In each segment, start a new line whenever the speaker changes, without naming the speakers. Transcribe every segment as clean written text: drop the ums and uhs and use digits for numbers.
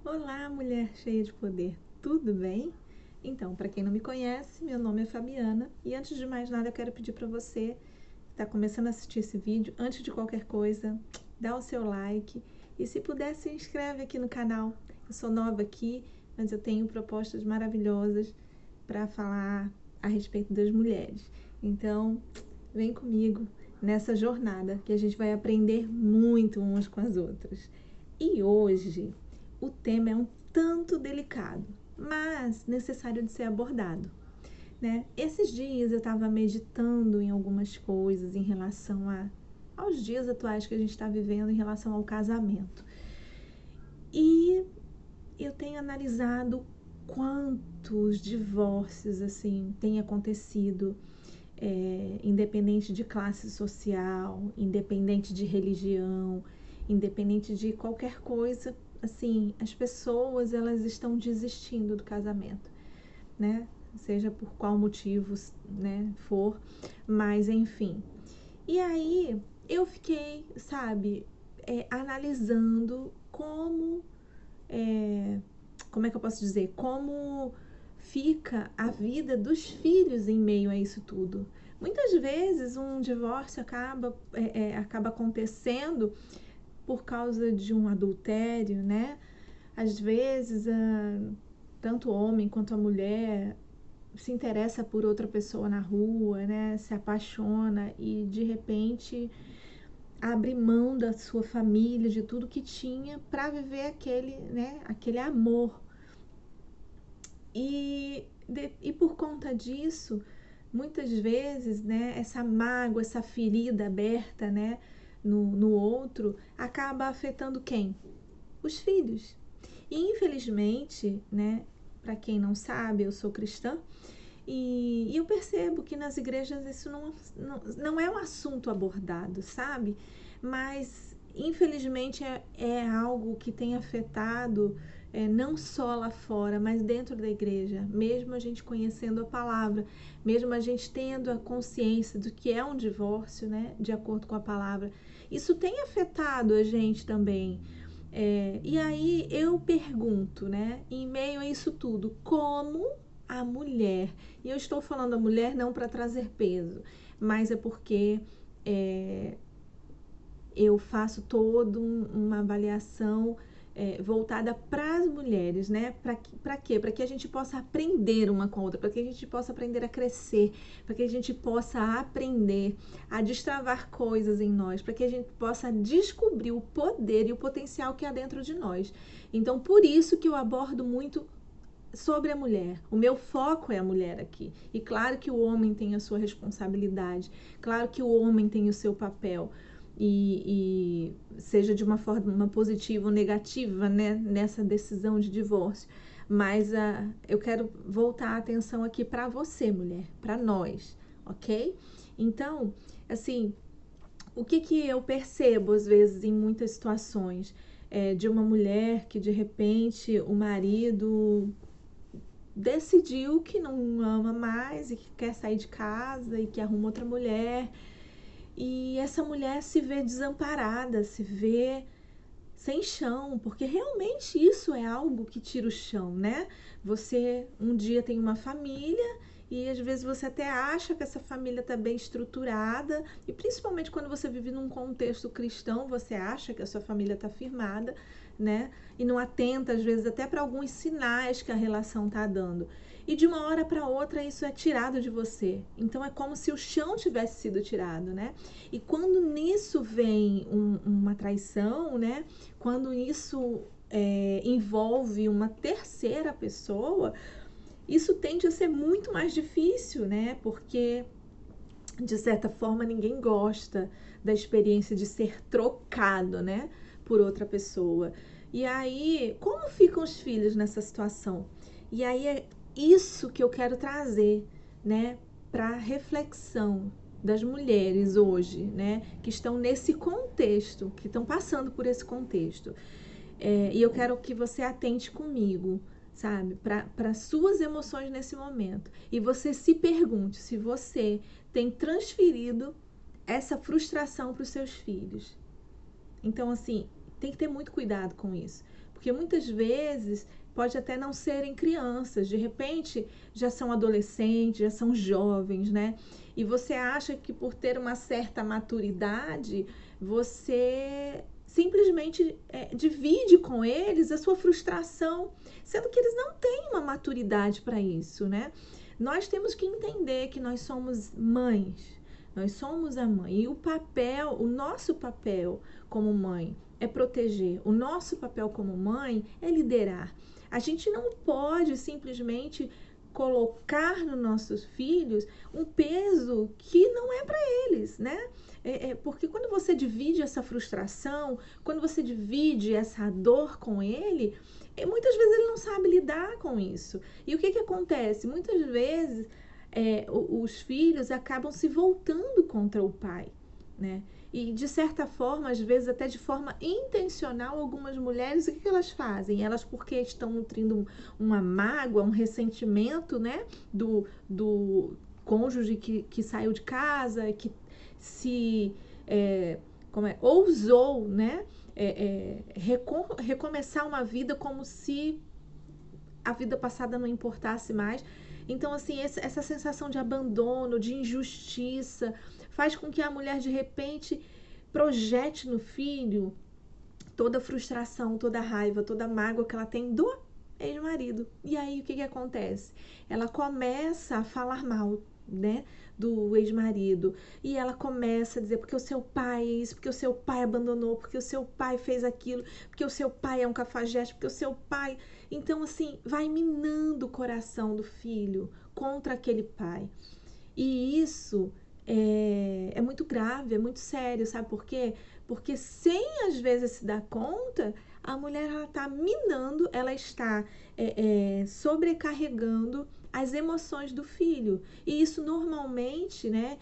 Olá, mulher cheia de poder, tudo bem? Então, para quem não me conhece, meu nome é Fabiana e antes de mais nada eu quero pedir para você que está começando a assistir esse vídeo, antes de qualquer coisa, dá o seu like e se puder se inscreve aqui no canal. Eu sou nova aqui, mas eu tenho propostas maravilhosas para falar a respeito das mulheres. Então, vem comigo nessa jornada que a gente vai aprender muito umas com as outras. E hoje o tema é um tanto delicado, mas necessário de ser abordado, né? Esses dias eu estava meditando em algumas coisas em relação aos dias atuais que a gente está vivendo em relação ao casamento. E eu tenho analisado quantos divórcios assim têm acontecido, independente de classe social, independente de religião, independente de qualquer coisa, assim, as pessoas elas estão desistindo do casamento, né? Seja por qual motivo, né, for, mas enfim. E aí eu fiquei, sabe, analisando como é que eu posso dizer, como fica a vida dos filhos em meio a isso tudo. Muitas vezes um divórcio acaba acontecendo por causa de um adultério, né? Às vezes, tanto o homem quanto a mulher se interessa por outra pessoa na rua, né? Se apaixona e de repente abre mão da sua família, de tudo que tinha para viver aquele amor. E por conta disso, muitas vezes, né, essa mágoa, essa ferida aberta, né, no outro, acaba afetando quem? Os filhos. E infelizmente, né, para quem não sabe, eu sou cristã, e eu percebo que nas igrejas isso não é um assunto abordado, sabe? Mas infelizmente é algo que tem afetado, não só lá fora, mas dentro da igreja, mesmo a gente conhecendo a palavra, mesmo a gente tendo a consciência do que é um divórcio, né, de acordo com a palavra, isso tem afetado a gente também. E aí eu pergunto, né, em meio a isso tudo, como a mulher, e eu estou falando a mulher não para trazer peso, mas é porque é, eu faço toda uma avaliação voltada para as mulheres, né? Para quê? Para que a gente possa aprender uma com a outra, para que a gente possa aprender a crescer, para que a gente possa aprender a destravar coisas em nós, para que a gente possa descobrir o poder e o potencial que há dentro de nós. Então, por isso que eu abordo muito sobre a mulher. O meu foco é a mulher aqui. E claro que o homem tem a sua responsabilidade, claro que o homem tem o seu papel. E seja de uma forma positiva ou negativa, né, nessa decisão de divórcio. Mas eu quero voltar a atenção aqui para você, mulher, para nós, ok? Então, assim, o que eu percebo às vezes em muitas situações de uma mulher que de repente o marido decidiu que não ama mais e que quer sair de casa e que arruma outra mulher. E essa mulher se vê desamparada, se vê sem chão, porque realmente isso é algo que tira o chão, né? Você um dia tem uma família e às vezes você até acha que essa família está bem estruturada, e principalmente quando você vive num contexto cristão, você acha que a sua família está firmada, né? E não atenta às vezes até para alguns sinais que a relação está dando. E de uma hora para outra isso é tirado de você. Então é como se o chão tivesse sido tirado, né? E quando nisso vem uma traição, né? Quando isso envolve uma terceira pessoa, isso tende a ser muito mais difícil, né? Porque, de certa forma, ninguém gosta da experiência de ser trocado, né? Por outra pessoa. E aí, como ficam os filhos nessa situação? E aí é isso que eu quero trazer, né? Para reflexão das mulheres hoje, né? Que estão nesse contexto, que estão passando por esse contexto. E eu quero que você atente comigo, sabe, para suas emoções nesse momento. E você se pergunte se você tem transferido essa frustração para os seus filhos. Então, assim, tem que ter muito cuidado com isso. Porque muitas vezes pode até não serem crianças, de repente já são adolescentes, já são jovens, né? E você acha que por ter uma certa maturidade, você simplesmente divide com eles a sua frustração, sendo que eles não têm uma maturidade para isso, né? Nós temos que entender que nós somos mães, nós somos a mãe, e o nosso papel como mãe é proteger, o nosso papel como mãe é liderar. A gente não pode simplesmente colocar nos nossos filhos um peso que não é para eles, né? Porque quando você divide essa frustração, quando você divide essa dor com ele, muitas vezes ele não sabe lidar com isso. E o que acontece? Muitas vezes os filhos acabam se voltando contra o pai, né? E de certa forma, às vezes até de forma intencional, algumas mulheres, o que elas fazem? Elas, porque estão nutrindo uma mágoa, um ressentimento, né? Do cônjuge que saiu de casa, que se ousou, né? Recomeçar uma vida como se a vida passada não importasse mais. Então, assim, essa sensação de abandono, de injustiça, faz com que a mulher, de repente, projete no filho toda a frustração, toda a raiva, toda a mágoa que ela tem do ex-marido. E aí, o que acontece? Ela começa a falar mal, né, do ex-marido, e ela começa a dizer porque o seu pai é isso, porque o seu pai abandonou, porque o seu pai fez aquilo, porque o seu pai é um cafajeste, porque o seu pai... Então, assim, vai minando o coração do filho contra aquele pai. E isso é muito grave, é muito sério, sabe por quê? Porque sem, às vezes, se dar conta, a mulher está minando, ela está sobrecarregando as emoções do filho. E isso normalmente, né,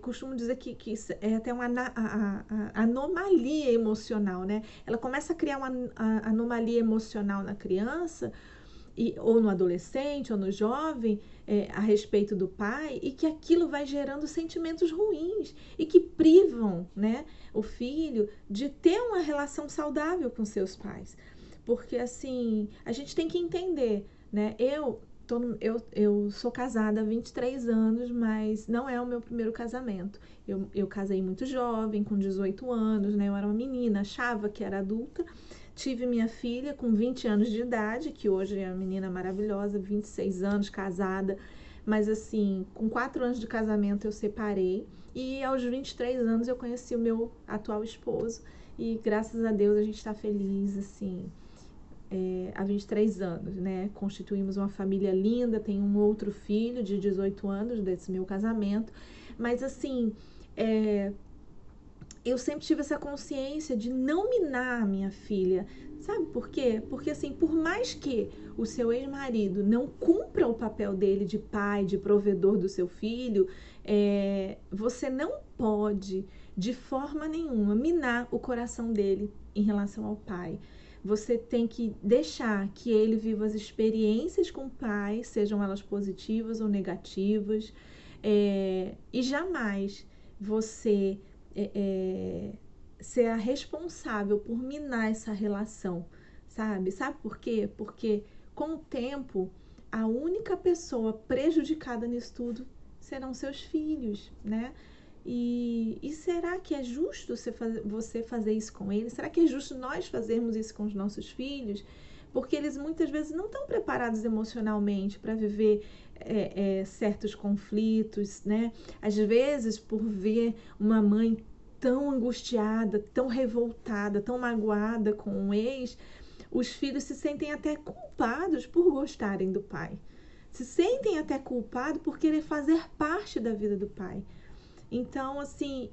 costumo dizer que é até uma anomalia emocional, né? Ela começa a criar uma anomalia emocional na criança, ou no adolescente, ou no jovem, a respeito do pai, e que aquilo vai gerando sentimentos ruins e que privam, né, o filho de ter uma relação saudável com seus pais. Porque, assim, a gente tem que entender, né? Eu sou casada há 23 anos, mas não é o meu primeiro casamento. Eu casei muito jovem, com 18 anos, né? Eu era uma menina, achava que era adulta. Tive minha filha com 20 anos de idade, que hoje é uma menina maravilhosa, 26 anos, casada. Mas, assim, com 4 anos de casamento eu separei. E aos 23 anos eu conheci o meu atual esposo. E, graças a Deus, a gente está feliz, assim... há 23 anos, né? Constituímos uma família linda, tenho um outro filho de 18 anos desse meu casamento, mas assim, eu sempre tive essa consciência de não minar a minha filha, sabe por quê? Porque assim, por mais que o seu ex-marido não cumpra o papel dele de pai, de provedor do seu filho, você não pode, de forma nenhuma, minar o coração dele em relação ao pai. Você tem que deixar que ele viva as experiências com o pai, sejam elas positivas ou negativas, e jamais você ser a responsável por minar essa relação, sabe? Sabe por quê? Porque com o tempo, a única pessoa prejudicada nisso tudo serão seus filhos, né? E será que é justo você fazer isso com eles? Será que é justo nós fazermos isso com os nossos filhos? Porque eles muitas vezes não estão preparados emocionalmente para viver certos conflitos, né? Às vezes, por ver uma mãe tão angustiada, tão revoltada, tão magoada com um ex, os filhos se sentem até culpados por gostarem do pai. Se sentem até culpados por querer fazer parte da vida do pai. Então, assim,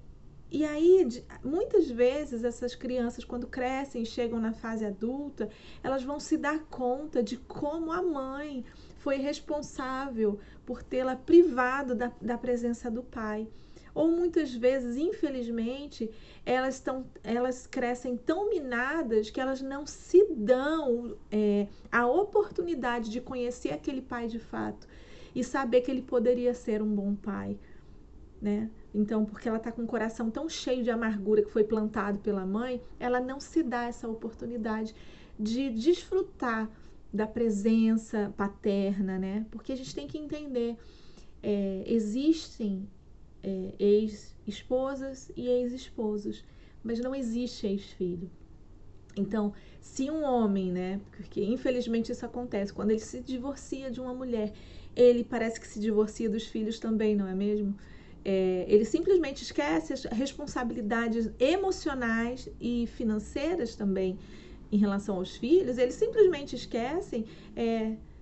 e aí, muitas vezes, essas crianças, quando crescem e chegam na fase adulta, elas vão se dar conta de como a mãe foi responsável por tê-la privado da presença do pai. Ou muitas vezes, infelizmente, elas crescem tão minadas que elas não se dão a oportunidade de conhecer aquele pai de fato e saber que ele poderia ser um bom pai, né? Então, porque ela está com o coração tão cheio de amargura que foi plantado pela mãe, ela não se dá essa oportunidade de desfrutar da presença paterna, né? Porque a gente tem que entender, existem ex-esposas e ex-esposos, mas não existe ex-filho. Então, se um homem, né, porque infelizmente isso acontece, quando ele se divorcia de uma mulher, ele parece que se divorcia dos filhos também, não é mesmo? Ele simplesmente esquece as responsabilidades emocionais e financeiras também em relação aos filhos, eles simplesmente esquecem.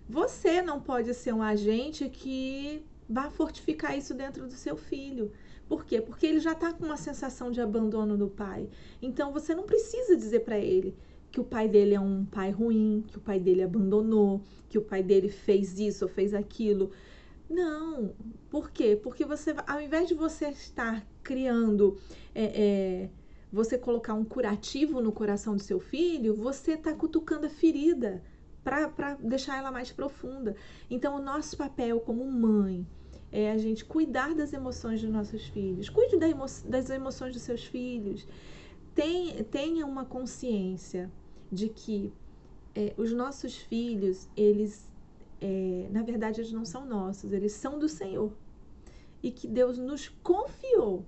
Você não pode ser um agente que vá fortificar isso dentro do seu filho. Por quê? Porque ele já está com uma sensação de abandono do pai. Então você não precisa dizer para ele que o pai dele é um pai ruim, que o pai dele abandonou, que o pai dele fez isso ou fez aquilo. Não. Por quê? Porque você, ao invés de você estar criando, você colocar um curativo no coração do seu filho, você está cutucando a ferida para deixar ela mais profunda. Então, o nosso papel como mãe é a gente cuidar das emoções dos nossos filhos. Cuide das emoções dos seus filhos. Tenha uma consciência de que os nossos filhos, eles, na verdade, eles não são nossos, eles são do Senhor. E que Deus nos confiou,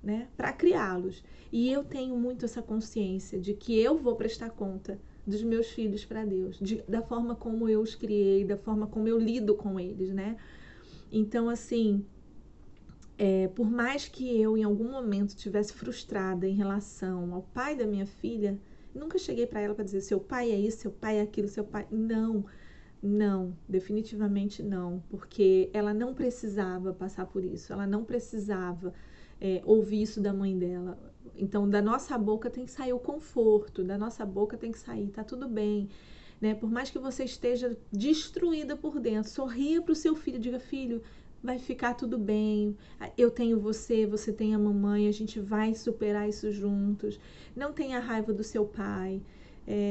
né, para criá-los. E eu tenho muito essa consciência de que eu vou prestar conta dos meus filhos para Deus, da forma como eu os criei, da forma como eu lido com eles, né? Então, assim, por mais que eu em algum momento estivesse frustrada em relação ao pai da minha filha, nunca cheguei para ela para dizer seu pai é isso, seu pai é aquilo, seu pai... Não, definitivamente não, porque ela não precisava passar por isso, ela não precisava ouvir isso da mãe dela. Então, da nossa boca tem que sair o conforto, da nossa boca tem que sair, tá tudo bem, né? Por mais que você esteja destruída por dentro, sorria para o seu filho, diga, filho, vai ficar tudo bem, eu tenho você, você tem a mamãe, a gente vai superar isso juntos. Não tenha raiva do seu pai,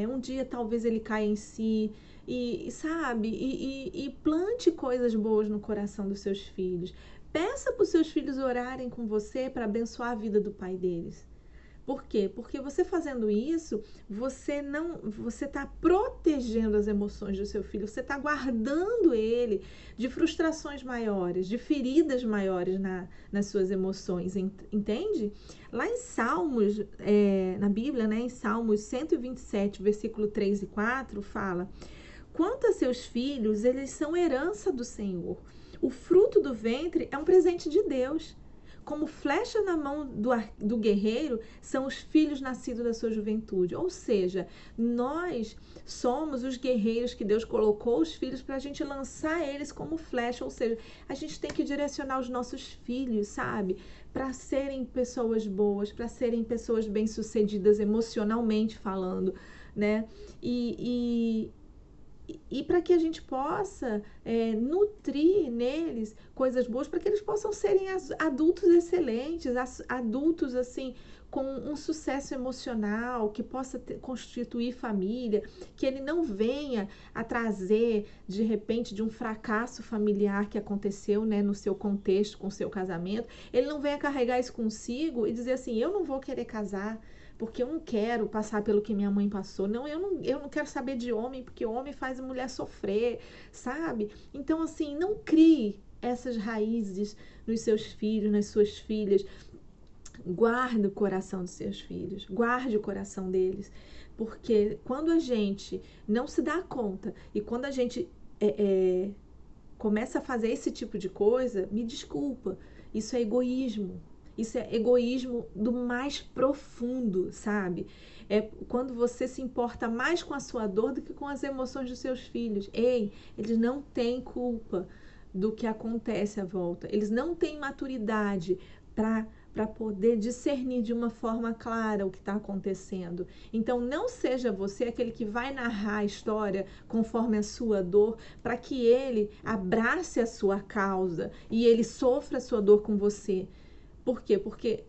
um dia talvez ele caia em si, e sabe, e plante coisas boas no coração dos seus filhos. Peça para os seus filhos orarem com você para abençoar a vida do pai deles. Por quê? Porque você fazendo isso, você está protegendo as emoções do seu filho, você está guardando ele de frustrações maiores, de feridas maiores nas suas emoções, entende? Lá em Salmos, na Bíblia, né, em Salmos 127, versículo 3 e 4, fala: quanto a seus filhos, eles são herança do Senhor. O fruto do ventre é um presente de Deus. Como flecha na mão do guerreiro são os filhos nascidos da sua juventude. Ou seja, nós somos os guerreiros que Deus colocou os filhos para a gente lançar eles como flecha. Ou seja, a gente tem que direcionar os nossos filhos, sabe? Para serem pessoas boas, para serem pessoas bem-sucedidas emocionalmente falando, né? E para que a gente possa nutrir neles coisas boas, para que eles possam serem adultos excelentes, adultos assim com um sucesso emocional, que possa constituir família, que ele não venha a trazer de repente de um fracasso familiar que aconteceu, né, no seu contexto, com o seu casamento, ele não venha carregar isso consigo e dizer assim, eu não vou querer casar, porque eu não quero passar pelo que minha mãe passou. Não, eu não quero saber de homem, porque homem faz a mulher sofrer, sabe? Então, assim, não crie essas raízes nos seus filhos, nas suas filhas. Guarde o coração dos seus filhos, guarde o coração deles. Porque quando a gente não se dá conta e quando a gente começa a fazer esse tipo de coisa, me desculpa, isso é egoísmo. Isso é egoísmo do mais profundo, sabe? É quando você se importa mais com a sua dor do que com as emoções dos seus filhos. Ei, eles não têm culpa do que acontece à volta. Eles não têm maturidade para poder discernir de uma forma clara o que está acontecendo. Então, não seja você aquele que vai narrar a história conforme a sua dor, para que ele abrace a sua causa e ele sofra a sua dor com você. Por quê? Porque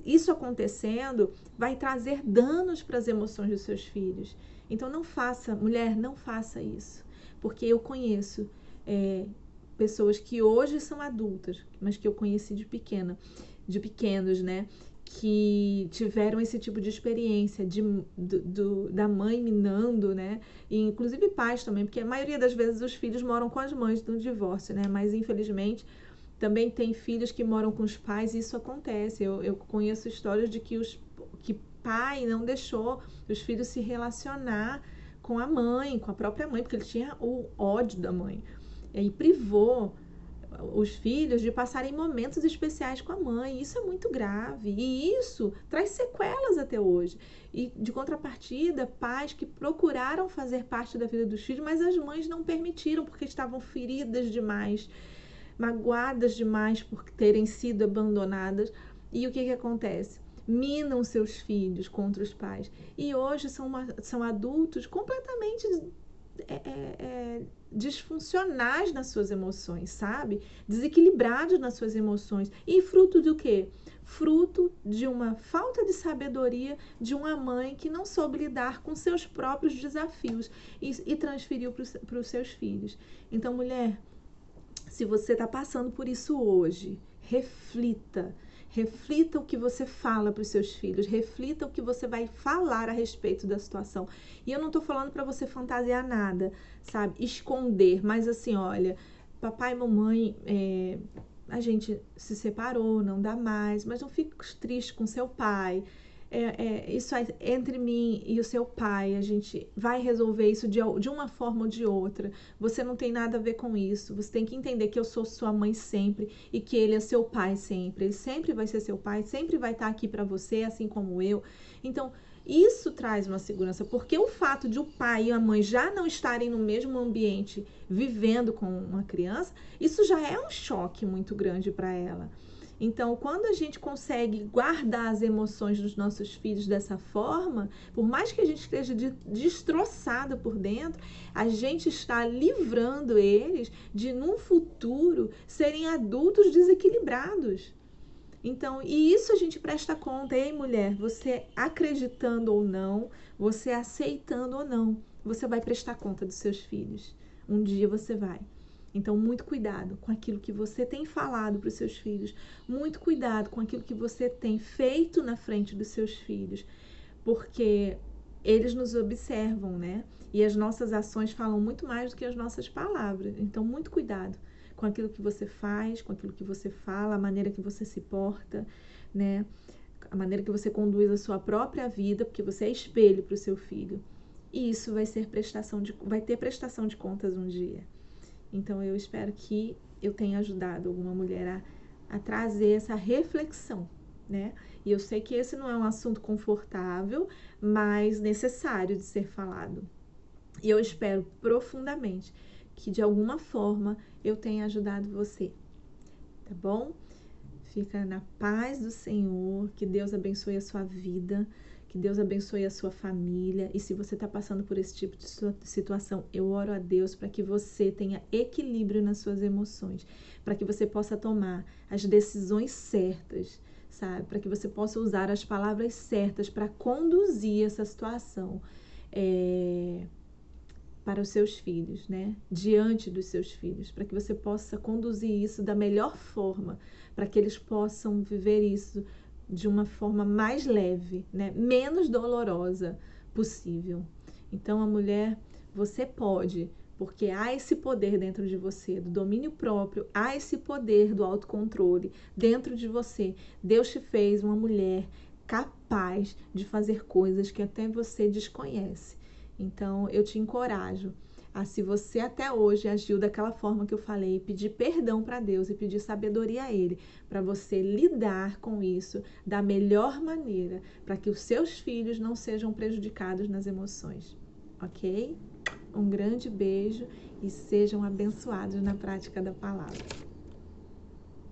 isso acontecendo vai trazer danos para as emoções dos seus filhos. Então não faça, mulher, não faça isso. Porque eu conheço pessoas que hoje são adultas, mas que eu conheci de pequenos, né? Que tiveram esse tipo de experiência da mãe minando, né? E inclusive pais também, porque a maioria das vezes os filhos moram com as mães no divórcio, né? Mas infelizmente também tem filhos que moram com os pais e isso acontece. Eu conheço histórias de que pai não deixou os filhos se relacionar com a mãe, com a própria mãe, porque ele tinha o ódio da mãe. E privou os filhos de passarem momentos especiais com a mãe. Isso é muito grave e isso traz sequelas até hoje. E de contrapartida, pais que procuraram fazer parte da vida dos filhos, mas as mães não permitiram porque estavam feridas demais, magoadas demais por terem sido abandonadas. E o que acontece? Minam seus filhos contra os pais. E hoje são adultos completamente disfuncionais nas suas emoções, sabe? Desequilibrados nas suas emoções. E fruto do quê? Fruto de uma falta de sabedoria de uma mãe que não soube lidar com seus próprios desafios e transferiu para os seus filhos. Então, mulher, se você está passando por isso hoje, reflita. Reflita o que você fala para os seus filhos, reflita o que você vai falar a respeito da situação. E eu não estou falando para você fantasiar nada, sabe? Esconder, mas assim, olha, papai e mamãe, a gente se separou, não dá mais, mas não fique triste com seu pai. Isso entre mim e o seu pai, a gente vai resolver isso de uma forma ou de outra. Você não tem nada a ver com isso. Você tem que entender que eu sou sua mãe sempre e que ele é seu pai sempre. Ele sempre vai ser seu pai, sempre vai estar aqui para você, assim como eu. Então, isso traz uma segurança, porque o fato de o pai e a mãe já não estarem no mesmo ambiente, vivendo com uma criança, isso já é um choque muito grande para ela. Então, quando a gente consegue guardar as emoções dos nossos filhos dessa forma, por mais que a gente esteja destroçada por dentro, a gente está livrando eles de, num futuro, serem adultos desequilibrados. Então, e isso a gente presta conta, hein, mulher? Você acreditando ou não, você aceitando ou não, você vai prestar conta dos seus filhos. Um dia você vai. Então, muito cuidado com aquilo que você tem falado para os seus filhos. Muito cuidado com aquilo que você tem feito na frente dos seus filhos. Porque eles nos observam, né? E as nossas ações falam muito mais do que as nossas palavras. Então, muito cuidado com aquilo que você faz, com aquilo que você fala, a maneira que você se porta, né? A maneira que você conduz a sua própria vida, porque você é espelho para o seu filho. E isso vai ter prestação de contas um dia. Então, eu espero que eu tenha ajudado alguma mulher a trazer essa reflexão, né? E eu sei que esse não é um assunto confortável, mas necessário de ser falado. E eu espero profundamente que, de alguma forma, eu tenha ajudado você, tá bom? Fica na paz do Senhor, que Deus abençoe a sua vida, que Deus abençoe a sua família. E se você está passando por esse tipo de situação, eu oro a Deus para que você tenha equilíbrio nas suas emoções, para que você possa tomar as decisões certas, sabe? Para que você possa usar as palavras certas para conduzir essa situação para os seus filhos, né? Diante dos seus filhos, para que você possa conduzir isso da melhor forma, para que eles possam viver isso de uma forma mais leve, né? Menos dolorosa possível. Então, a mulher, você pode, porque há esse poder dentro de você, do domínio próprio, há esse poder do autocontrole dentro de você. Deus te fez uma mulher capaz de fazer coisas que até você desconhece. Então, eu te encorajo a, se você até hoje agiu daquela forma que eu falei, pedir perdão para Deus e pedir sabedoria a Ele, para você lidar com isso da melhor maneira, para que os seus filhos não sejam prejudicados nas emoções, ok? Um grande beijo e sejam abençoados na prática da palavra.